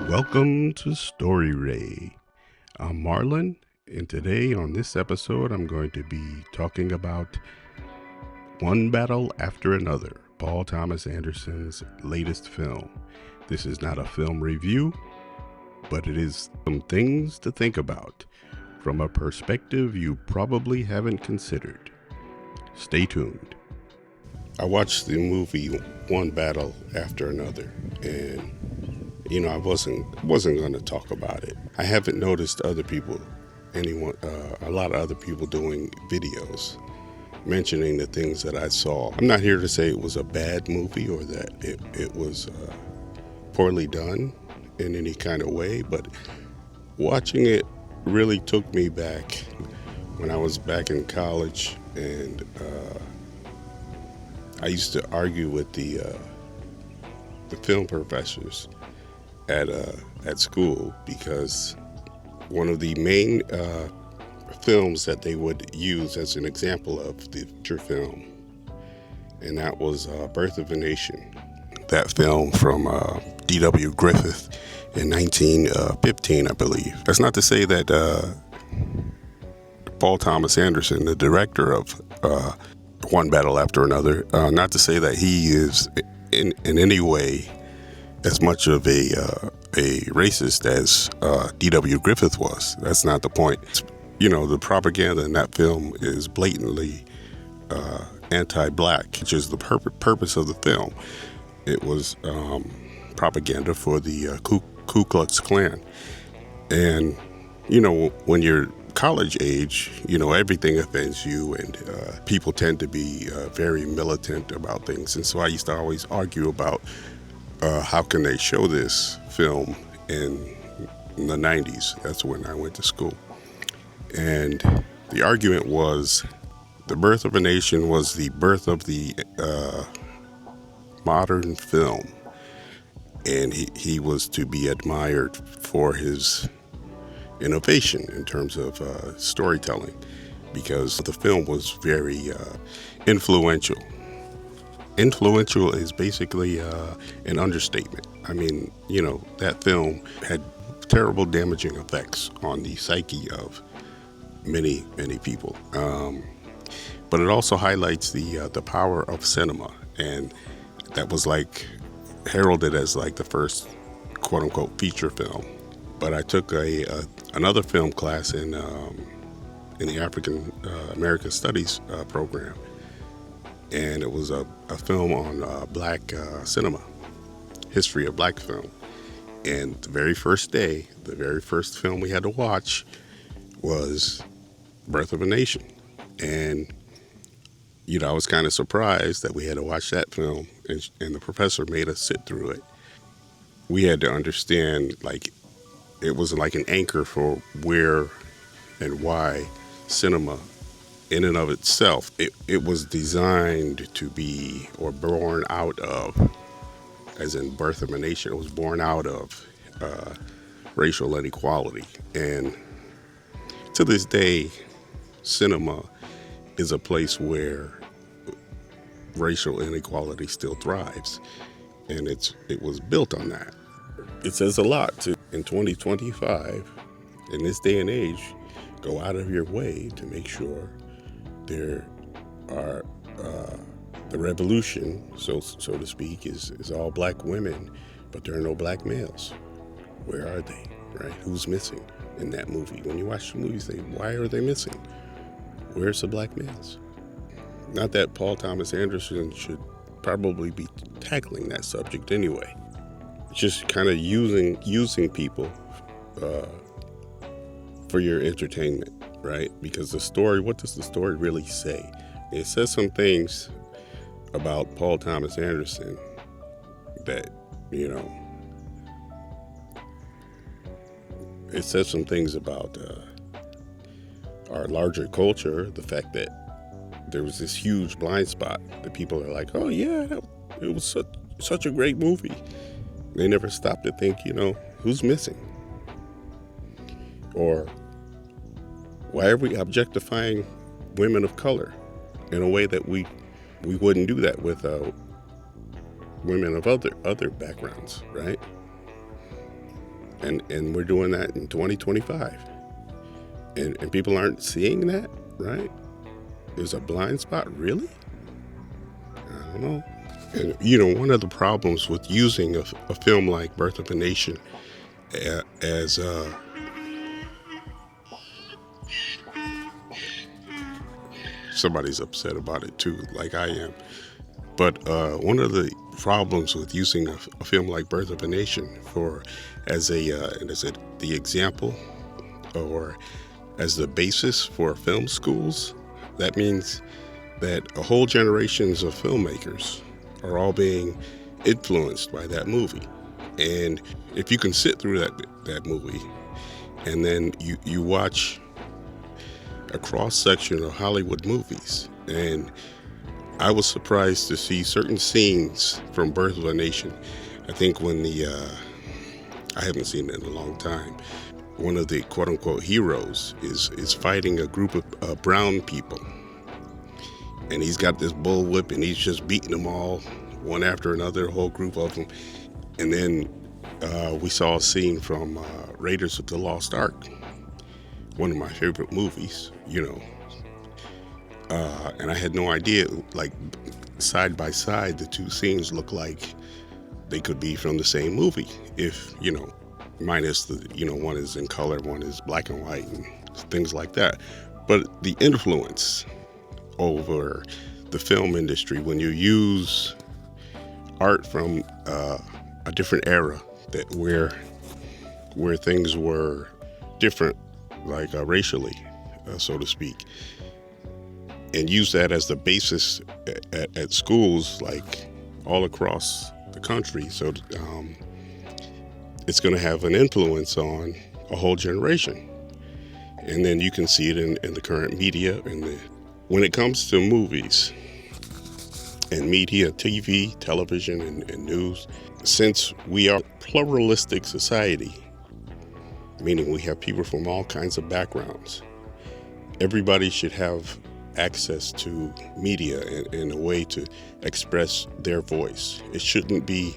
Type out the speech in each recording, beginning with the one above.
Welcome to Story Ray. I'm Marlon, and today on this episode I'm going to be talking about One Battle After Another, Paul Thomas Anderson's latest film. This is not a film review, but it is some things to think about from a perspective you probably haven't considered. Stay tuned. I watched the movie One Battle After Another, and I wasn't going to talk about it. I haven't noticed a lot of other people doing videos mentioning the things that I saw. I'm not here to say it was a bad movie or that it was poorly done in any kind of way, but watching it really took me back when I was back in college, and I used to argue with the film professors at school, because one of the main films that they would use as an example of the feature film, and that was Birth of a Nation. That film from D.W. Griffith in 1915, I believe. That's not to say that Paul Thomas Anderson, the director of One Battle After Another, not to say that he is in any way as much of a racist as D.W. Griffith was. That's not the point. The propaganda in that film is blatantly anti-black, which is the purpose of the film. It was propaganda for the Ku Klux Klan. And, when you're college age, everything offends you, and people tend to be very militant about things. And so I used to always argue about how can they show this film in the 90s? That's when I went to school. And the argument was the Birth of a Nation was the birth of the modern film. And he was to be admired for his innovation in terms of storytelling, because the film was very influential. Influential is basically an understatement. I mean, that film had terrible damaging effects on the psyche of many, many people. But it also highlights the power of cinema, and that was heralded as the first quote unquote feature film. But I took another film class in the African American Studies program. And it was a film on black cinema, history of black film. And the very first day, the very first film we had to watch was Birth of a Nation. And, I was kind of surprised that we had to watch that film, and the professor made us sit through it. We had to understand, it was like an anchor for where and why cinema in and of itself, it was designed to be, or born out of, as in Birth of a Nation, it was born out of racial inequality. And to this day, cinema is a place where racial inequality still thrives. And it was built on that. It says a lot in 2025, in this day and age, go out of your way to make sure there are the revolution, so to speak, is all black women, but there are no black males. Where are they? Right? Who's missing in that movie? When you watch the movie, you say, why are they missing? Where's the black males? Not that Paul Thomas Anderson should probably be tackling that subject anyway. It's just kind of using people for your entertainment. Right? Because the story, what does the story really say? It says some things about Paul Thomas Anderson that, it says some things about our larger culture, the fact that there was this huge blind spot that people are like, oh yeah, it was such a great movie. They never stop to think, who's missing? Or why are we objectifying women of color in a way that we wouldn't do that with women of other backgrounds, right? And we're doing that in 2025. And people aren't seeing that, right? There's a blind spot, really? I don't know. And one of the problems with using a film like Birth of a Nation as somebody's upset about it too, like I am. But one of the problems with using a film like Birth of a Nation as the example or as the basis for film schools, that means that a whole generations of filmmakers are all being influenced by that movie. And if you can sit through that movie and then you watch a cross-section of Hollywood movies, and I was surprised to see certain scenes from Birth of a Nation. I think when I haven't seen it in a long time, one of the quote-unquote heroes is fighting a group of brown people. And he's got this bullwhip and he's just beating them all, one after another, a whole group of them. And then we saw a scene from Raiders of the Lost Ark, one of my favorite movies, and I had no idea, like, side by side, the two scenes look like they could be from the same movie. If, minus one is in color, one is black and white and things like that. But the influence over the film industry, when you use art from a different era where things were different, like racially, so to speak, and use that as the basis at schools, like all across the country. So it's going to have an influence on a whole generation. And then you can see it in the current media. When it comes to movies and media, TV, television, and news, since we are a pluralistic society, meaning we have people from all kinds of backgrounds, everybody should have access to media in a way to express their voice. It shouldn't be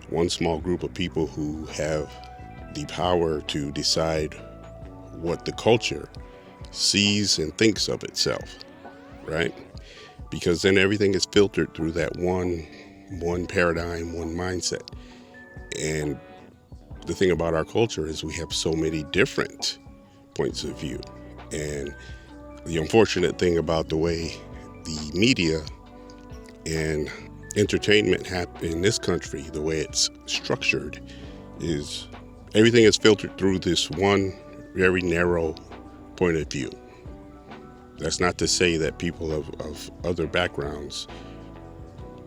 one small group of people who have the power to decide what the culture sees and thinks of itself, right? Because then everything is filtered through that one paradigm, one mindset. And the thing about our culture is we have so many different points of view. And the unfortunate thing about the way the media and entertainment in this country, the way it's structured, is everything is filtered through this one very narrow point of view. That's not to say that people of other backgrounds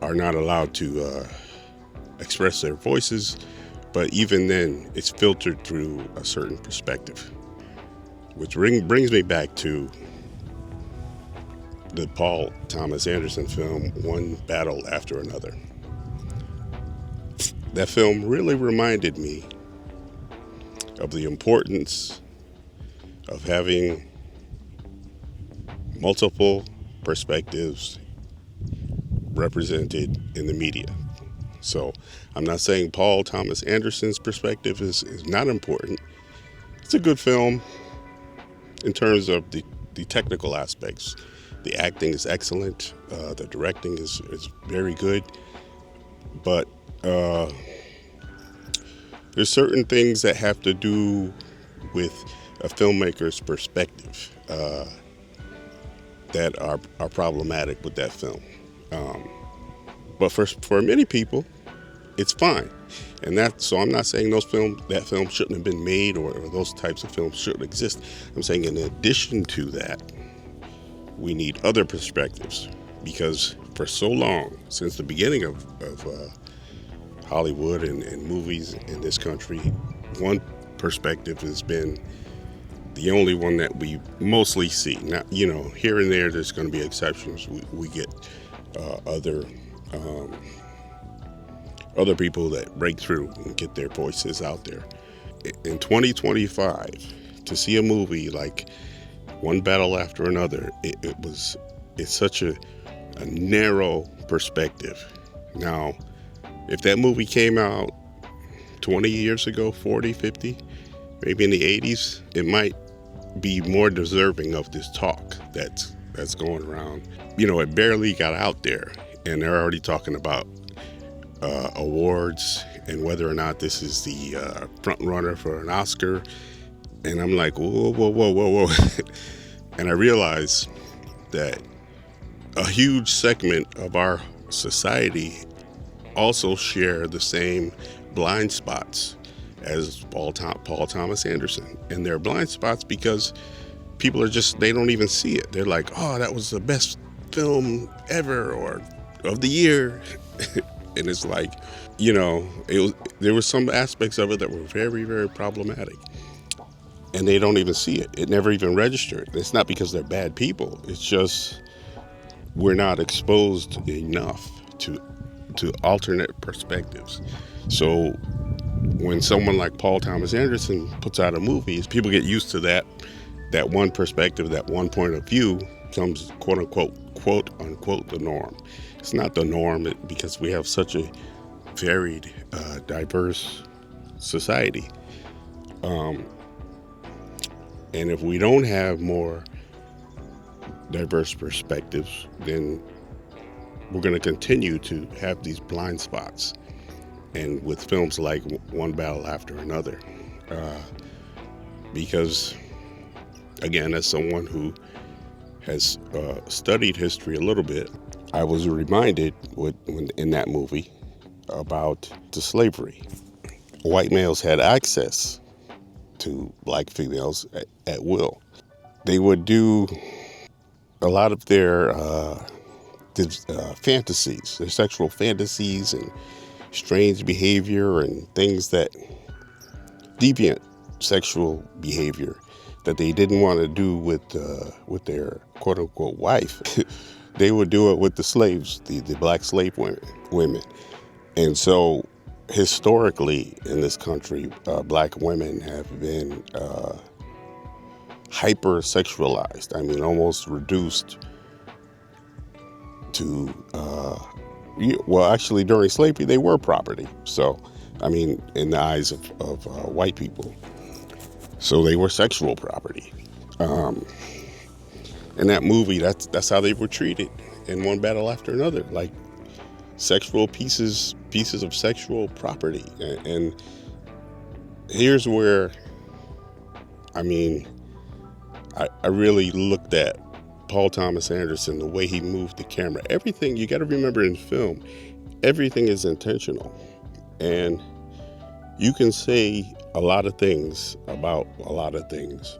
are not allowed to express their voices, but even then, it's filtered through a certain perspective. Which brings me back to the Paul Thomas Anderson film, One Battle After Another. That film really reminded me of the importance of having multiple perspectives represented in the media. So I'm not saying Paul Thomas Anderson's perspective is not important. It's a good film in terms of the technical aspects. The acting is excellent. The directing is very good. But there's certain things that have to do with a filmmaker's perspective that are problematic with that film. But for many people, it's fine. So I'm not saying that film shouldn't have been made or those types of films shouldn't exist. I'm saying in addition to that, we need other perspectives, because for so long, since the beginning of Hollywood and movies in this country, one perspective has been the only one that we mostly see. Now, here and there, there's going to be exceptions. We get other people that break through and get their voices out there. In 2025, to see a movie like One Battle After Another, it's such a narrow perspective. Now, if that movie came out 20 years ago, 40, 50, maybe in the 80s, it might be more deserving of this talk that's going around. It barely got out there, and they're already talking about awards and whether or not this is the front runner for an Oscar. And I'm like, whoa, whoa, whoa, whoa, whoa. And I realized that a huge segment of our society also share the same blind spots as Paul Thomas Anderson. And they're blind spots because people they don't even see it. They're like, oh, that was the best film ever or of the year. And it's like, there were some aspects of it that were very, very problematic. And they don't even see it. It never even registered. It's not because they're bad people. It's just we're not exposed enough to alternate perspectives. So when someone like Paul Thomas Anderson puts out a movie, people get used to that one perspective, that one point of view becomes quote unquote the norm. It's not the norm because we have such a varied, diverse society. And if we don't have more diverse perspectives, then we're going to continue to have these blind spots. And with films like One Battle After Another, because, again, as someone who has studied history a little bit, I was reminded in that movie about the slavery. White males had access to black females at will. They would do a lot of their fantasies, their sexual fantasies and strange behavior and things that deviant sexual behavior that they didn't want to do with their quote unquote wife. They would do it with the slaves, the black slave women. And so historically in this country, black women have been hyper-sexualized. I mean, almost reduced to, actually during slavery, they were property. So, I mean, in the eyes of white people. So they were sexual property. In that movie, that's how they were treated in One Battle After Another, like sexual pieces of sexual property. And here's where, I mean, I really looked at Paul Thomas Anderson, the way he moved the camera. Everything, you got to remember in film, everything is intentional. And you can say a lot of things about a lot of things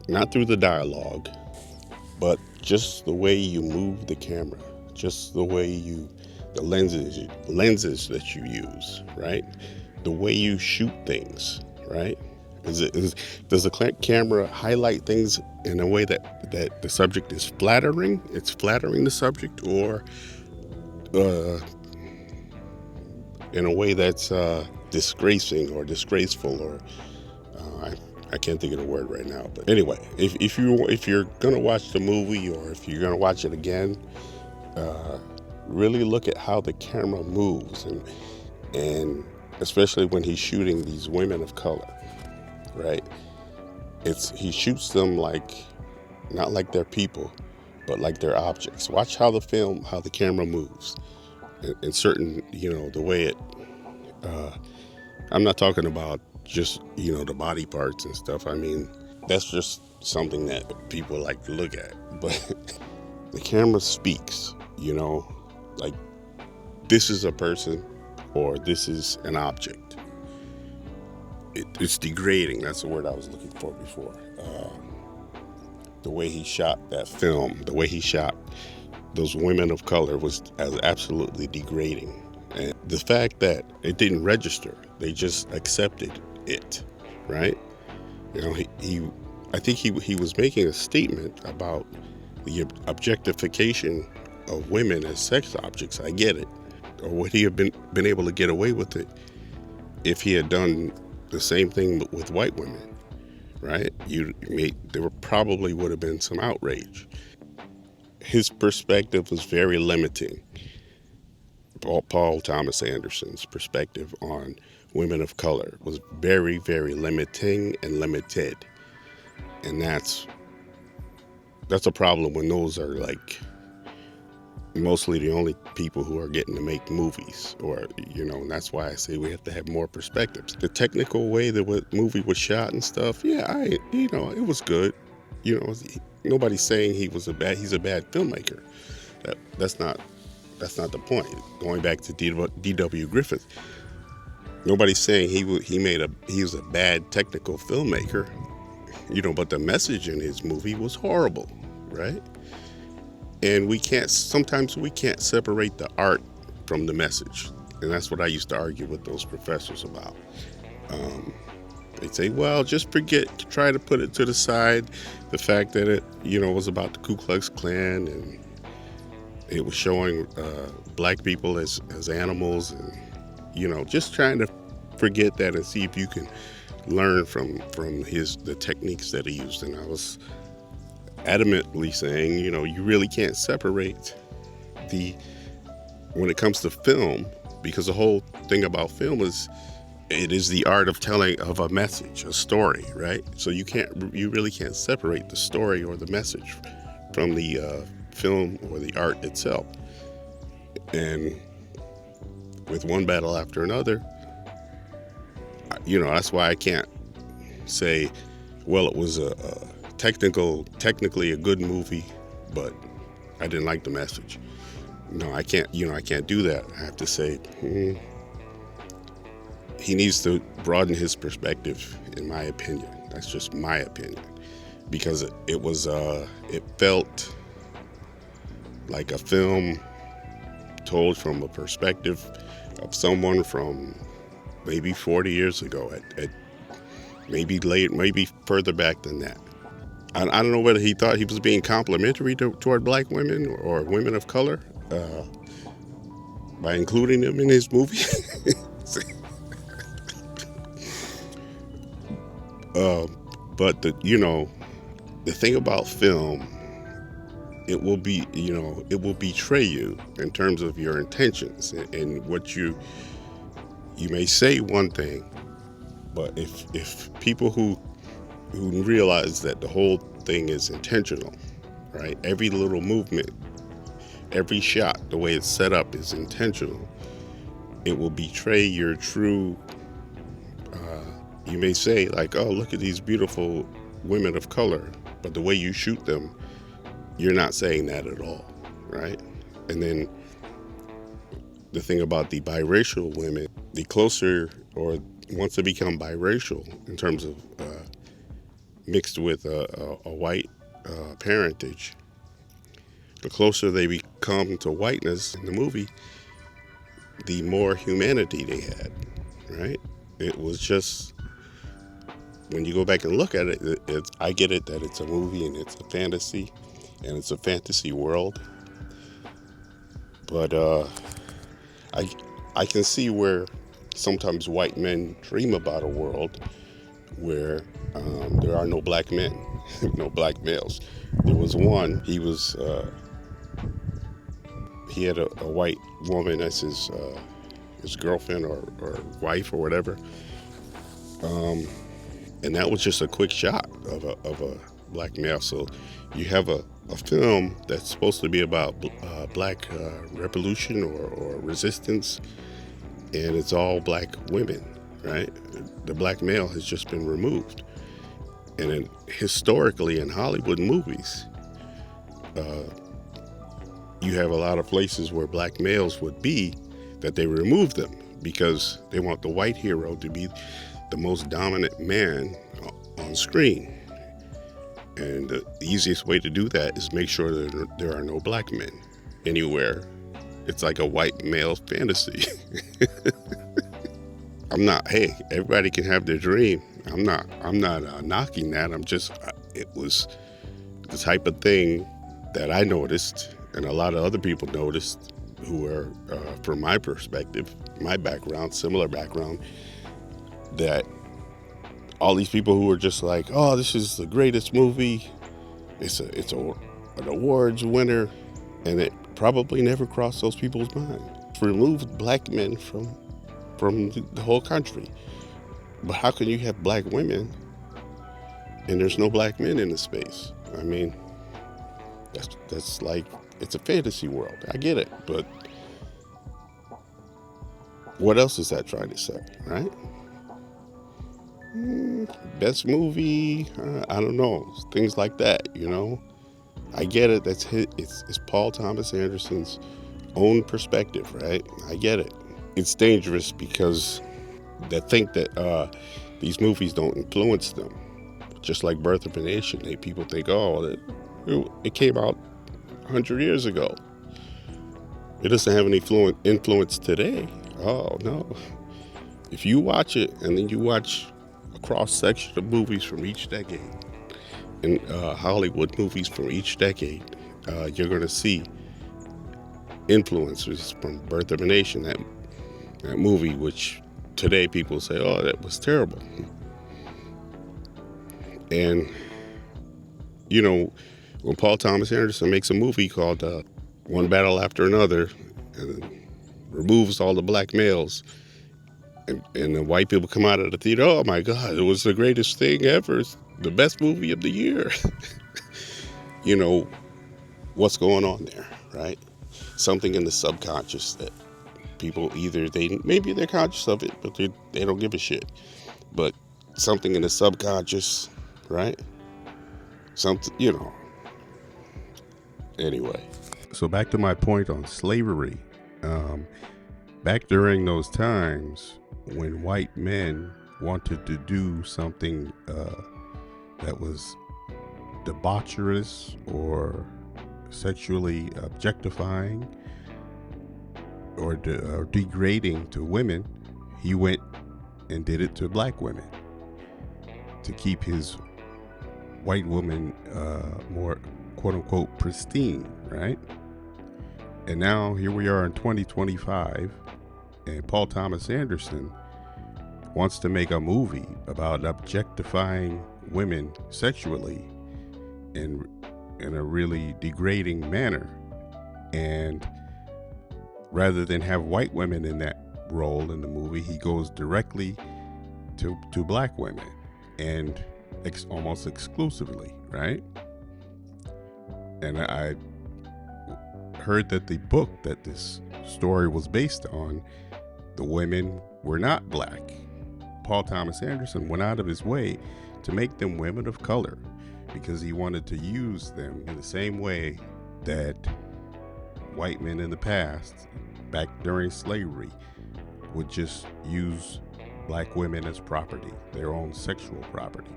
not through the dialogue, but just the way you move the camera, just the way the lenses that you use, right? The way you shoot things, right? Does the camera highlight things in a way that the subject is flattering? It's flattering the subject, or in a way that's disgracing or disgraceful, or I can't think of the word right now. But anyway, if you're gonna watch the movie, or if you're gonna watch it again, really look at how the camera moves, and especially when he's shooting these women of color, right? He shoots them not like they're people, but like they're objects. Watch how the camera moves, and certain, the way it. I'm not talking about just the body parts and stuff. I mean, that's just something that people like to look at. But the camera speaks. Like this is a person, or this is an object. It's degrading. That's the word I was looking for before. The way he shot that film, the way he shot those women of color was absolutely degrading. And the fact that it didn't register, they just accepted it, right? I think he was making a statement about the objectification of women as sex objects. I get it. Or would he have been able to get away with it if he had done the same thing with white women, right? There probably would have been some outrage. His perspective was very limiting. Paul Thomas Anderson's perspective on women of color was very, very limiting and limited. And that's a problem when those are like mostly the only people who are getting to make movies, or and that's why I say we have to have more perspectives. The technical way the movie was shot and stuff, yeah, it was good. Nobody's saying he's a bad filmmaker. That's not the point. Going back to D.W. Griffith, nobody's saying he was a bad technical filmmaker, but the message in his movie was horrible, right? And sometimes we can't separate the art from the message. And that's what I used to argue with those professors about. They'd say, well, just try to put it to the side, the fact that it, was about the Ku Klux Klan and it was showing black people as animals, and, just trying to forget that and see if you can learn from the techniques that he used. And I was adamantly saying, you really can't separate when it comes to film, because the whole thing about film is it is the art of telling of a message, a story, right? So you really can't separate the story or the message from the film or the art itself. And with one battle after another, that's why I can't say, well, it was technically a good movie, but I didn't like the message. No, I can't do that. I have to say, he needs to broaden his perspective, in my opinion. That's just my opinion, because it felt like a film told from a perspective of someone from maybe 40 years ago, at maybe further back than that. I don't know whether he thought he was being complimentary toward black women or women of color by including them in his movie. But the thing about film, it will betray you in terms of your intentions and what you may say one thing, but if people who realize that the whole thing is intentional, right? Every little movement, every shot, the way it's set up is intentional. It will betray your true, you may say like, oh, look at these beautiful women of color, but the way you shoot them, you're not saying that at all, right? And then the thing about the biracial women, the closer, or once they become biracial in terms of mixed with a white parentage, the closer they become to whiteness in the movie, the more humanity they had, right? It was just, when you go back and look at it, I get it that it's a movie and it's a fantasy, and it's a fantasy world. But I can see where sometimes white men dream about a world where there are no black men, no black males. There was one, he had a white woman as his girlfriend or wife or whatever. And that was just a quick shot of a black male. So you have a film that's supposed to be about black revolution or resistance, and it's all black women, right? The black male has just been removed. And historically in Hollywood movies, you have a lot of places where black males would be that they remove them because they want the white hero to be the most dominant man on screen. And the easiest way to do that is make sure that there are no black men anywhere. It's like a white male fantasy. Hey, everybody can have their dream. I'm not knocking that. It was the type of thing that I noticed, and a lot of other people noticed who are, from my perspective, my background, similar background, that all these people who were just like, oh, this is the greatest movie, it's an awards winner, and it probably never crossed those people's mind. removed black men from the whole country. But how can you have black women and there's no black men in the space? I mean, that's like, it's a fantasy world. I get it, but what else is that trying to say, right? Best movie, I don't know, things like that, you know. I get it. It's Paul Thomas Anderson's own perspective, right? I get it. It's dangerous because they think that these movies don't influence them. Just like Birth of a Nation, people think, oh, it came out 100 years ago. It doesn't have any influence today. Oh, no. If you watch it and then you watch a cross-section of movies from each decade, and Hollywood movies from each decade, you're going to see influences from Birth of a Nation, that movie, which today people say, oh, that was terrible. And, you know, when Paul Thomas Anderson makes a movie called One Battle After Another, and removes all the black males, and the white people come out of the theater, oh my God, it was the greatest thing ever. It's the best movie of the year. You know, what's going on there, right? Something in the subconscious that people maybe they're conscious of it, but they don't give a shit. But something in the subconscious, right? Something, you know. Anyway. So back to my point on slavery. Back during those times when white men wanted to do something that was debaucherous or sexually objectifying or degrading to women, he went and did it to black women to keep his white woman more quote-unquote pristine, right? And now here we are in 2025, and Paul Thomas Anderson wants to make a movie about objectifying women sexually in a really degrading manner. And rather than have white women in that role in the movie, he goes directly to black women, and almost exclusively, right? And I heard that the book that this story was based on, the women were not black. Paul Thomas Anderson went out of his way to make them women of color because he wanted to use them in the same way that white men in the past, back during slavery, would just use black women as property, their own sexual property.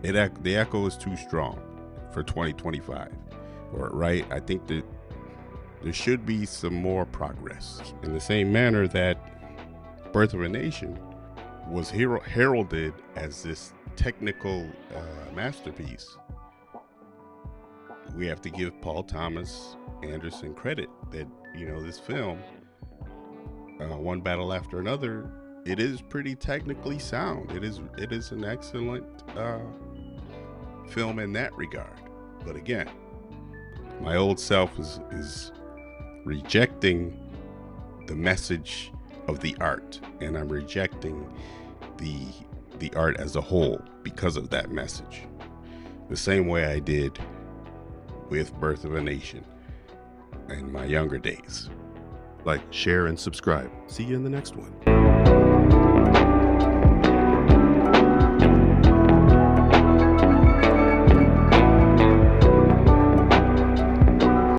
The echo is too strong for 2025, right? I think that there should be some more progress. In the same manner that Birth of a Nation was heralded as this technical masterpiece, we have to give Paul Thomas Anderson credit that, you know, this film, One Battle After Another, it is pretty technically sound. It is an excellent film in that regard. But again, my old self is rejecting the message of the art, and I'm rejecting the art as a whole because of that message. The same way I did with Birth of a Nation in my younger days. Like, share, and subscribe. See you in the next one.